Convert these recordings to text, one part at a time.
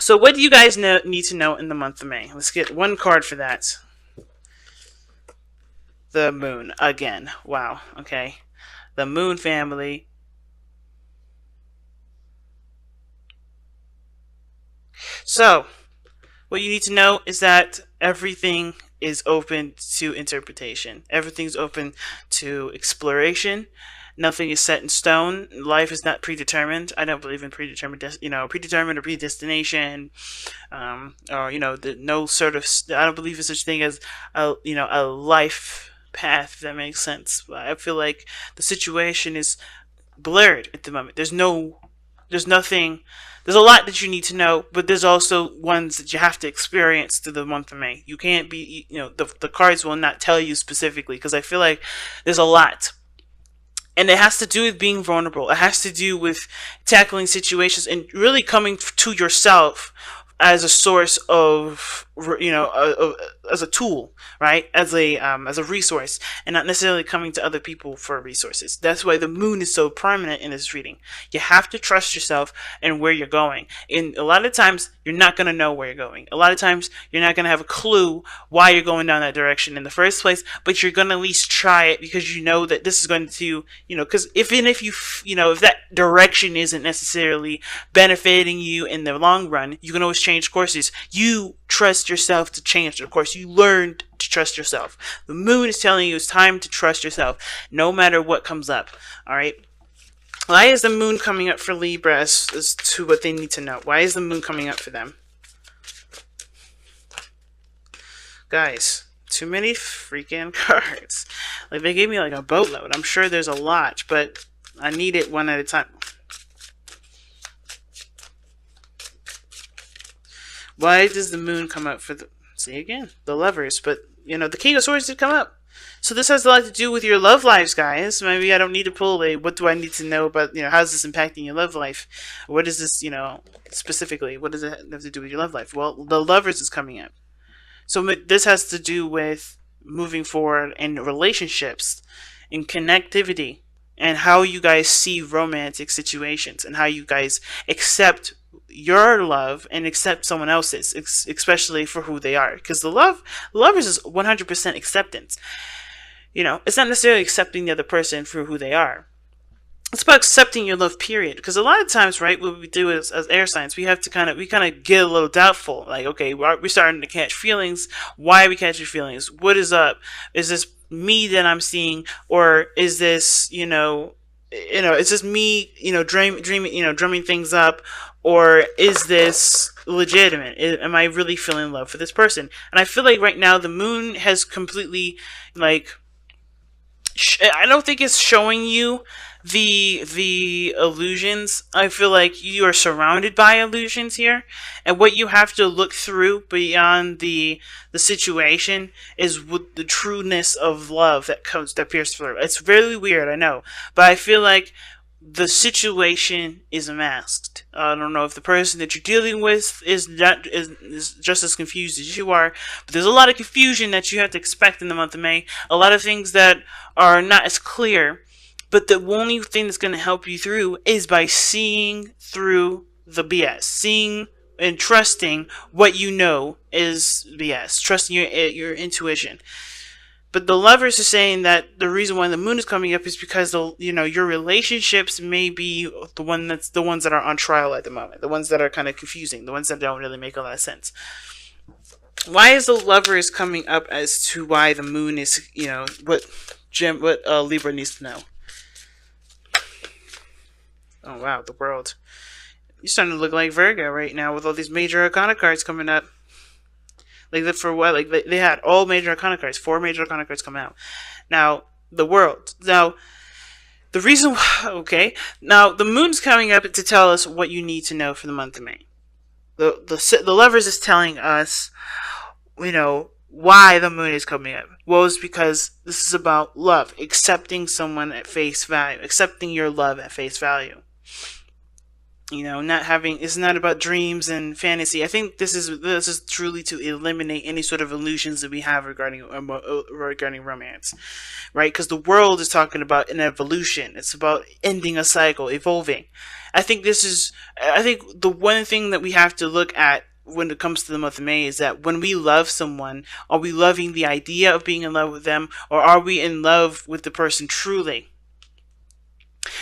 So what do you guys need to know in the month of May? Let's get one card for that. The moon again. Wow. Okay. The moon family. So, what you need to know is that everything is open to interpretation. Everything's open to exploration. Nothing is set in stone. Life is not predetermined. I don't believe in predetermined, predetermined or predestination, or no sort of. I don't believe in such thing as a life path. If that makes sense. I feel like the situation is blurred at the moment. There's nothing. There's a lot that you need to know, but there's also ones that you have to experience through the month of May. You can't be, the cards will not tell you specifically because I feel like there's a lot. And it has to do with being vulnerable. It has to do with tackling situations and really coming to yourself as a source of, as a tool, right? As a resource, and not necessarily coming to other people for resources. That's why the moon is so prominent in this reading. You have to trust yourself and where you're going. And a lot of times you're not going to know where you're going. A lot of times you're not going to have a clue why you're going down that direction in the first place, but you're going to at least try it because you know that this is going to, because if that direction isn't necessarily benefiting you in the long run, you can always change courses. You trust yourself to change the course. You learned to trust yourself. The moon is telling you it's time to trust yourself no matter what comes up. All right. Why is the moon coming up for Libra as to what they need to know? Why is the moon coming up for them? Guys, too many freaking cards. Like, they gave me like a boatload. I'm sure there's a lot, but I need it one at a time. Why does the moon come up for the... See again, the Lovers, but, the King of Swords did come up. So this has a lot to do with your love lives, guys. Maybe I don't need to pull a, what do I need to know about, how's this impacting your love life? What is this, specifically, what does it have to do with your love life? Well, the Lovers is coming up. So this has to do with moving forward in relationships, in connectivity, and how you guys see romantic situations, and how you guys accept your love and accept someone else's, especially for who they are. Because lovers is 100% acceptance. It's not necessarily accepting the other person for who they are. It's about accepting your love, period. Because a lot of times, right, what we do as air signs, we kind of get a little doubtful. Like, okay, we're starting to catch feelings. Why are we catching feelings? What is up? Is this me that I'm seeing, or is this, it's just me, dreaming, drumming things up, or is this legitimate? Am I really feeling love for this person? And I feel like right now the moon has completely, like, I don't think it's showing you the illusions. I feel like you are surrounded by illusions here, and what you have to look through beyond the situation is with the trueness of love that pierces through. It's really weird, I know, but I feel like the situation is masked. I don't know if the person that you're dealing with is just as confused as you are, but there's a lot of confusion that you have to expect in the month of May. A lot of things that are not as clear, but the only thing that's going to help you through is by seeing through the BS, seeing and trusting what you know is BS, trusting your intuition. But the Lovers are saying that the reason why the moon is coming up is because your relationships may be the ones that are on trial at the moment, the ones that are kind of confusing, the ones that don't really make a lot of sense. Why is the Lovers coming up as to why the moon is, what Libra needs to know? Oh wow, the World. You're starting to look like Virgo right now with all these major arcana cards coming up. Like, for what? Like, they had all major arcana cards, 4 major arcana cards come out. Now, the World. Now, the reason, okay. Now, the moon's coming up to tell us what you need to know for the month of May. The Lovers is telling us, why the moon is coming up. Well, it's because this is about love, accepting someone at face value, accepting your love at face value. It's not about dreams and fantasy. I think this is truly to eliminate any sort of illusions that we have regarding romance, right? Because the World is talking about an evolution. It's about ending a cycle, evolving. I think the one thing that we have to look at when it comes to the month of May is that when we love someone, are we loving the idea of being in love with them, or are we in love with the person truly?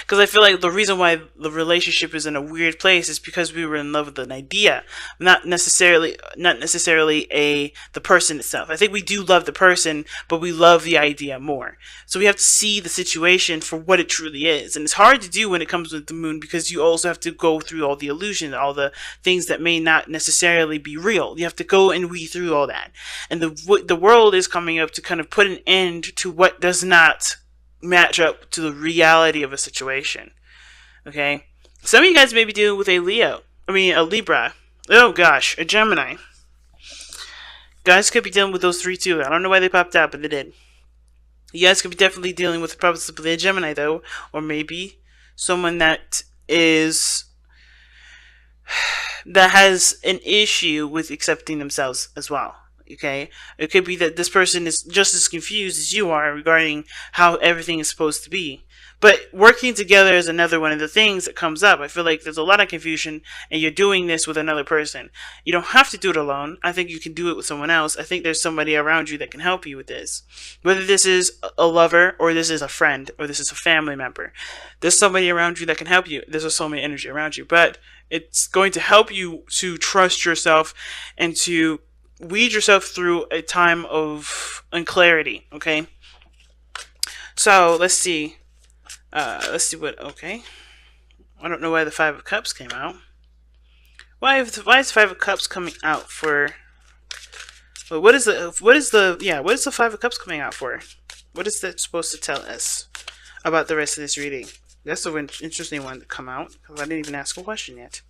Because I feel like the reason why the relationship is in a weird place is because we were in love with an idea, not necessarily the person itself. I think we do love the person, but we love the idea more. So we have to see the situation for what it truly is, and it's hard to do when it comes with the moon because you also have to go through all the illusion, all the things that may not necessarily be real. You have to go and weed through all that, and the world is coming up to kind of put an end to what does not match up to the reality of a situation. Okay? Some of you guys may be dealing with a Libra. Oh gosh, a Gemini. Guys could be dealing with those three too. I don't know why they popped out, but they did. You guys could be definitely dealing with possibly a Gemini though, or maybe someone that has an issue with accepting themselves as well. Okay, it could be that this person is just as confused as you are regarding how everything is supposed to be. But working together is another one of the things that comes up. I feel like there's a lot of confusion, and you're doing this with another person. You don't have to do it alone. I think you can do it with someone else. I think there's somebody around you that can help you with this. Whether this is a lover, or this is a friend, or this is a family member. There's somebody around you that can help you. There's a soulmate energy around you. But it's going to help you to trust yourself and to weed yourself through a time of unclarity, okay? So, let's see. Okay. I don't know why the Five of Cups came out. Why is the Five of Cups coming out for... Well, what is the Five of Cups coming out for? What is that supposed to tell us about the rest of this reading? That's an interesting one to come out, because I didn't even ask a question yet.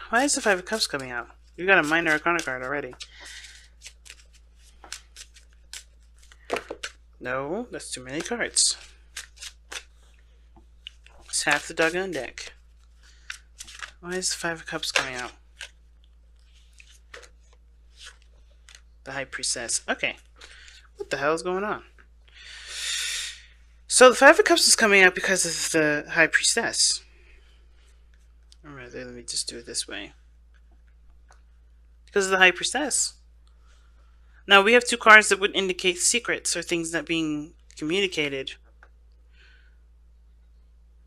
Why is the Five of Cups coming out? You got a minor arcana card already. No, that's too many cards. It's half the doggone deck. Why is the Five of Cups coming out? The High Priestess. Okay. What the hell is going on? So the Five of Cups is coming out because of the High Priestess. Or rather, let me just do it this way. Because of the High Priestess. Now, we have two cards that would indicate secrets or things not being communicated.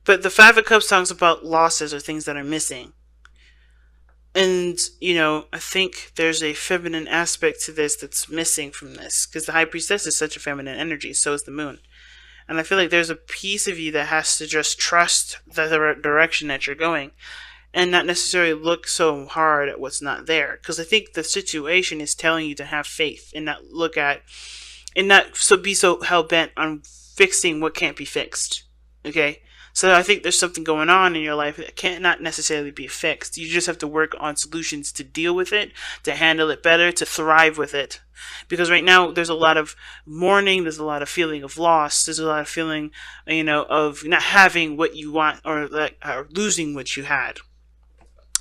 But the Five of Cups talks about losses or things that are missing. And, I think there's a feminine aspect to this that's missing from this. Because the High Priestess is such a feminine energy, so is the moon. And I feel like there's a piece of you that has to just trust the direction that you're going. And not necessarily look so hard at what's not there. Because I think the situation is telling you to have faith. And not be so hell-bent on fixing what can't be fixed. Okay? So I think there's something going on in your life that cannot necessarily be fixed. You just have to work on solutions to deal with it, to handle it better, to thrive with it. Because right now there's a lot of mourning, there's a lot of feeling of loss, there's a lot of feeling, of not having what you want or losing what you had.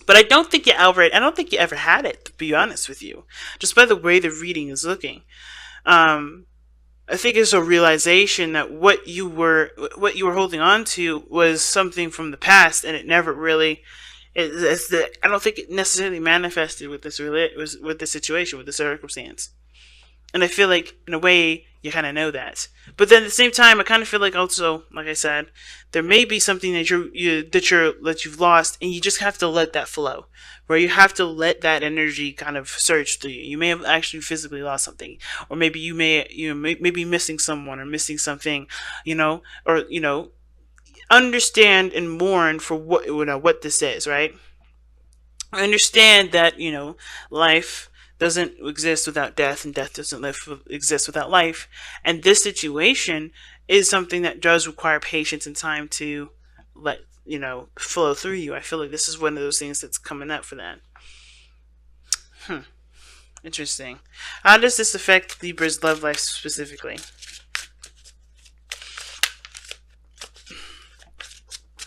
But I don't think you ever had it, to be honest with you. Just by the way the reading is looking. I think it's a realization that what you were holding on to was something from the past, and it never really. I don't think it necessarily manifested with this situation, with the circumstance. And I feel like, in a way, you kind of know that. But then at the same time, I kind of feel like also, like I said, there may be something that you've lost, and you just have to let that flow. Where you have to let that energy kind of surge through you. You may have actually physically lost something, or maybe you may be missing someone or missing something, understand and mourn for what this is, right? I understand that life doesn't exist without death, and death doesn't exist without life, and this situation is something that does require patience and time to let flow through you. I feel like this is one of those things that's coming up for that. Interesting. How does this affect Libra's love life specifically?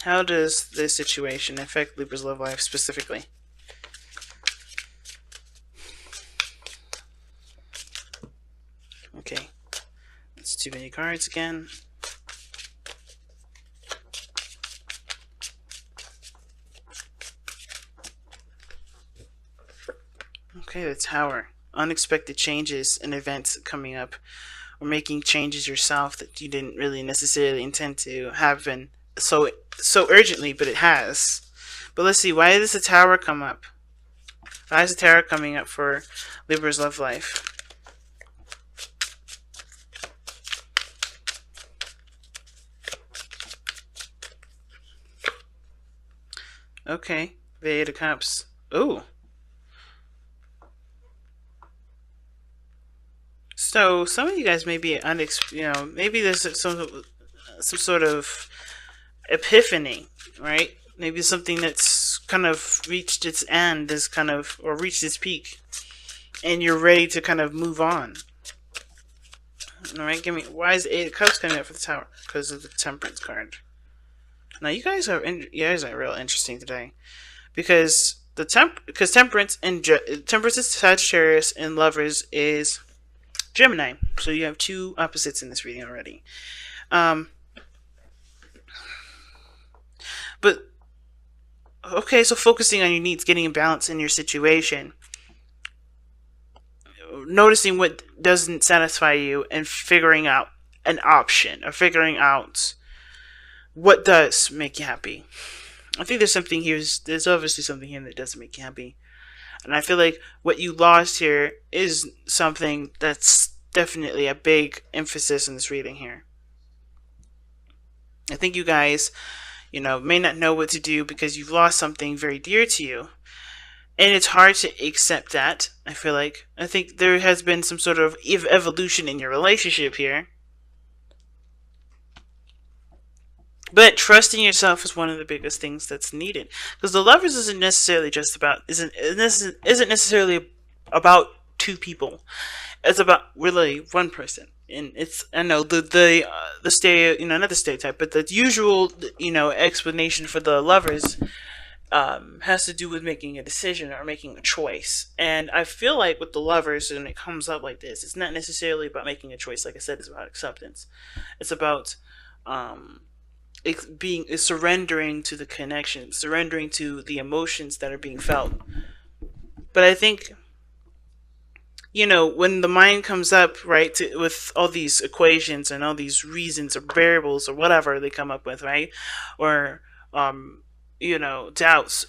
How does this situation affect Libra's love life specifically? Okay. That's too many cards again. Okay, the Tower. Unexpected changes and events coming up, or making changes yourself that you didn't really necessarily intend to happen so urgently, but it has. But let's see, why does the Tower come up? Why is the Tower coming up for Libra's love life? Okay, the Eight of Cups. Ooh. So some of you guys may be maybe there's some sort of epiphany, right? Maybe something that's kind of reached its end, or reached its peak, and you're ready to kind of move on. All right, why is Eight of Cups coming up for the Tower? Because of the Temperance card. Now you guys are real interesting today, because Temperance is Sagittarius and Lovers is Gemini. So you have two opposites in this reading already. But okay, so focusing on your needs, getting a balance in your situation, noticing what doesn't satisfy you, and figuring out an option, or figuring out what does make you happy. I think there's obviously something here that doesn't make you happy. And I feel like what you lost here is something that's definitely a big emphasis in this reading here. I think you guys, may not know what to do because you've lost something very dear to you. And it's hard to accept that, I feel like. I think there has been some sort of evolution in your relationship here. But trusting yourself is one of the biggest things that's needed, because the Lovers isn't necessarily about two people. It's about really one person, and not the stereotype, but the usual explanation for the Lovers has to do with making a decision or making a choice. And I feel like with the Lovers, when it comes up like this, it's not necessarily about making a choice. Like I said, it's about acceptance. It's about surrendering to the connection, surrendering to the emotions that are being felt. But I think, when the mind comes up, right, with all these equations and all these reasons or variables or whatever they come up with, right, or doubts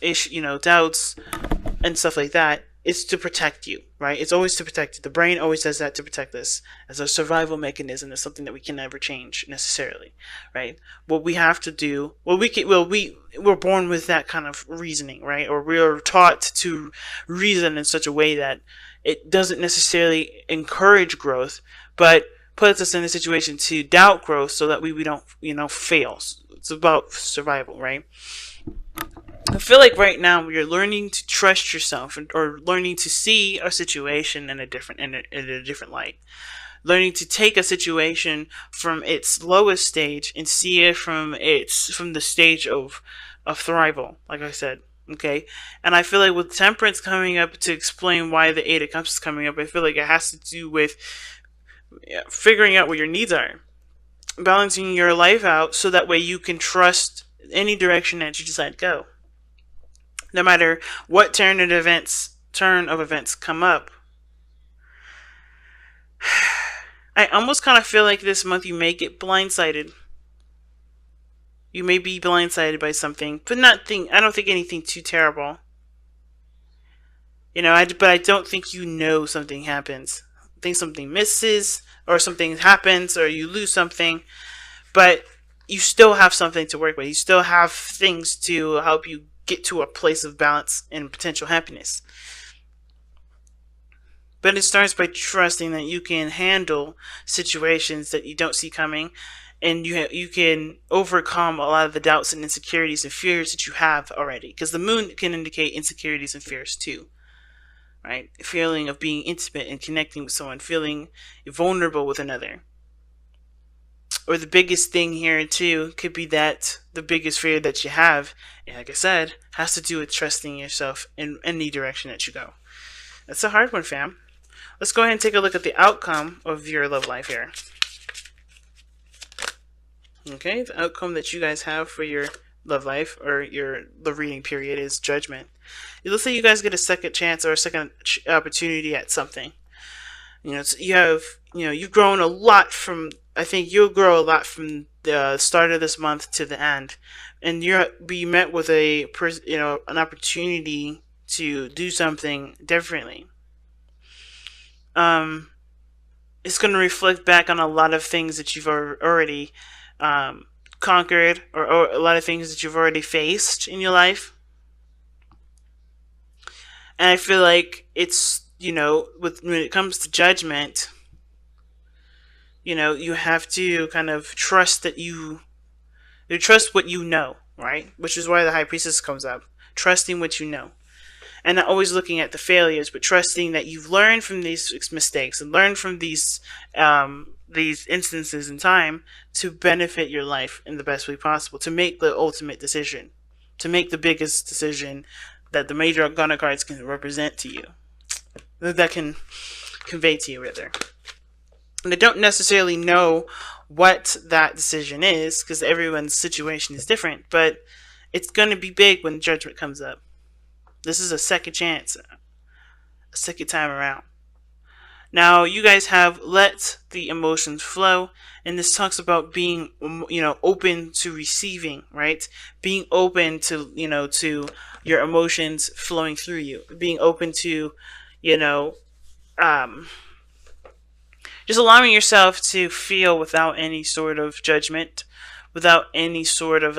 and stuff like that, it's to protect you, right? It's always to protect you. The brain always does that to protect us as a survival mechanism. It's something that we can never change necessarily, right? What we have to do, we're born with that kind of reasoning, right? Or we're taught to reason in such a way that it doesn't necessarily encourage growth, but puts us in a situation to doubt growth so that we don't, fail. It's about survival, right? I feel like right now you're learning to trust yourself, or learning to see a situation in a different light. Learning to take a situation from its lowest stage and see it from the stage of thrival, like I said. Okay, and I feel like with Temperance coming up to explain why the Eight of Cups is coming up, I feel like it has to do with figuring out what your needs are, balancing your life out so that way you can trust any direction that you decide to go. No matter what turn of events come up. I almost kind of feel like this month you may get blindsided. You may be blindsided by something, but I don't think anything too terrible. But I don't think something happens. I think something misses, or something happens, or you lose something, but you still have something to work with. You still have things to help you get to a place of balance and potential happiness. But it starts by trusting that you can handle situations that you don't see coming, and you can overcome a lot of the doubts and insecurities and fears that you have already. Because the moon can indicate insecurities and fears too, right? A feeling of being intimate and connecting with someone, feeling vulnerable with another. Or the biggest thing here too could be that the biggest fear that you have, and like I said, has to do with trusting yourself in any direction that you go. That's a hard one, fam. Let's go ahead and take a look at the outcome of your love life here. Okay, the outcome that you guys have for your love life or the reading period is Judgment. It looks like you guys get a second chance or a second opportunity at something. You have, you've grown a lot from. I think you'll grow a lot from the start of this month to the end, and you'll be met with an opportunity to do something differently. Um, it's going to reflect back on a lot of things that you've already conquered, or a lot of things that you've already faced in your life. And I feel like it's, when it comes to Judgment, you have to kind of trust that you trust what you know, right? Which is why the High Priestess comes up. Trusting what you know. And not always looking at the failures, but trusting that you've learned from these mistakes and learned from these instances in time to benefit your life in the best way possible, to make the ultimate decision, to make the biggest decision that the major arcana cards can represent to you, that can convey to you, rather. And I don't necessarily know what that decision is, because everyone's situation is different, but it's going to be big when Judgment comes up. This is a second chance, a second time around. Now, you guys have let the emotions flow, and this talks about being, open to receiving, right? Being open to, to your emotions flowing through you. Being open to, just allowing yourself to feel without any sort of judgment, without any sort of,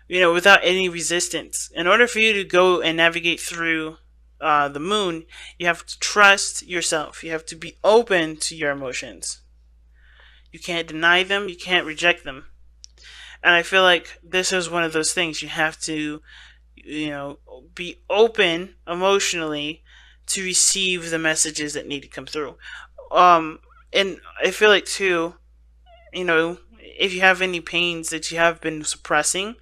without any resistance. In order for you to go and navigate through the moon, you have to trust yourself. You have to be open to your emotions. You can't deny them. You can't reject them. And I feel like this is one of those things. You have to, be open emotionally to receive the messages that need to come through. And I feel like too, if you have any pains that you have been suppressing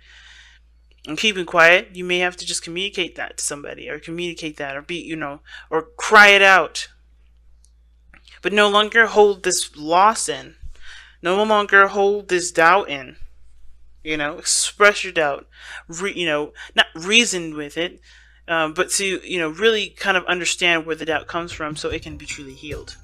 and keeping quiet, you may have to just communicate that to somebody, or communicate that, or or cry it out. But no longer hold this loss in. No longer hold this doubt in. Express your doubt. Not reason with it, but to, really kind of understand where the doubt comes from so it can be truly healed.